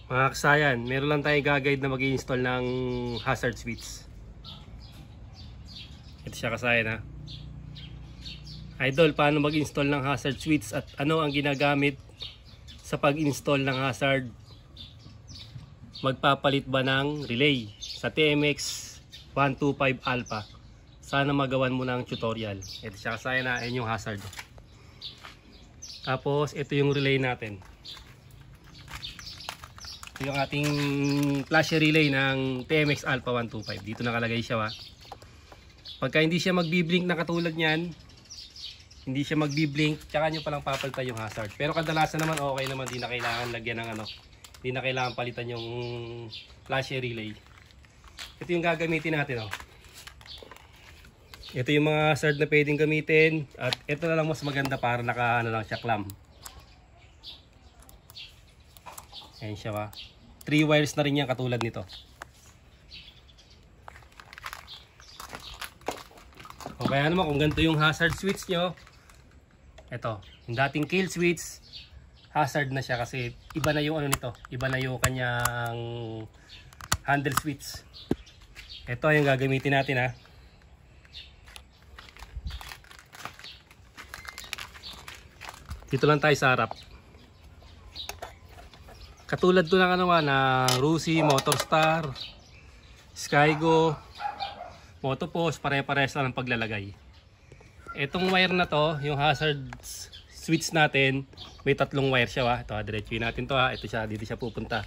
Mga kasayan, meron lang tayong gagawid na mag-i-install ng hazard switch. Ito siya kasayan ha. Idol, paano mag-install ng hazard switch at ano ang ginagamit sa pag-install ng hazard? Magpapalit ba ng relay sa TMX 125 Alpha? Sana magawan mo ng tutorial. Ito siya kasayan na, ayun yung hazard. Tapos ito yung relay natin. Ito yung ating flash relay ng TMX Alpha 125. Dito nakalagay siya ha. Pagka hindi siya magbi-blink na katulad niyan, hindi siya magbi-blink, tsaka nyo palang papalitan yung hazard. Pero kadalasan naman okay naman, di na kailangan lagyan ng ano, di na kailangan palitan yung flash relay. Ito yung gagamitin natin oh. Ito yung mga hazard na pwedeng gamitin, at ito na lang mas maganda para naka ano lang siya, clamp. Ayan siya ba. 3 wires na rin yan katulad nito. O kaya naman kung ganito yung hazard switch nyo, ito, yung dating kill switch, hazard na siya kasi iba na yung ano nito, iba na yung kanyang handle switch. Ito yung gagamitin natin ha. Dito lang tayo sa harap. Katulad to ng ano na Rusi, Motorstar, Skygo, Motopost, pare-pares lang ang paglalagay. Itong wire na to, yung hazard switch natin, may 3 wire siya ha. Ito, diretsuin natin to ha. Ito siya, dito siya pupunta.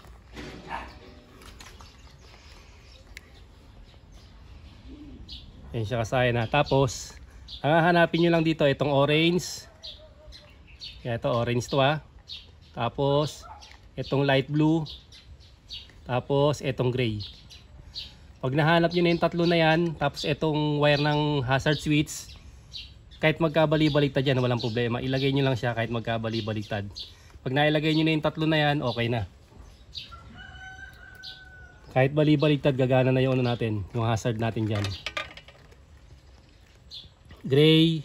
Yan siya kasayan ha. Tapos, ang hahanapin nyo lang dito, itong orange. Yan, ito orange to ha. Tapos, itong light blue. Tapos, itong gray. Pag nahanap nyo na yung 3 na yan, tapos itong wire ng hazard switch, kahit magkabali-baliktad yan, walang problema. Ilagay nyo lang siya kahit magkabali-baliktad. Pag nailagay nyo na yung 3 na yan, okay na. Kahit bali-baliktad, gagana na yung ano natin, yung hazard natin dyan. Gray,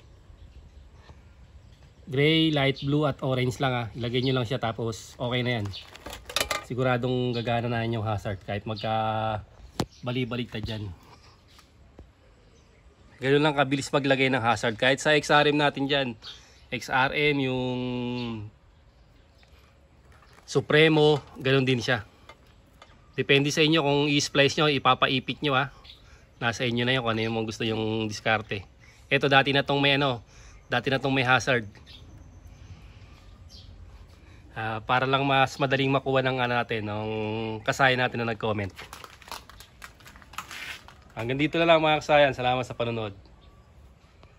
light blue at orange lang ha. Ilagay nyo lang siya tapos okay na yan. Siguradong gagana na yung hazard kahit magka bali-baliktad dyan. Ganun lang kabilis maglagay ng hazard. Kahit sa XRM natin dyan, XRM, yung Supremo, ganun din siya. Depende sa inyo kung i-splice nyo, ipapaipit nyo ha. Nasa inyo na yun kung ano yung gusto yung diskarte. Ito dati na tong may ano, dati na tong may hazard. Para lang mas madaling makuha ng ano natin, ng kasayan natin na nag-comment. Hanggang dito na lang mga kasayan. Salamat sa panonood.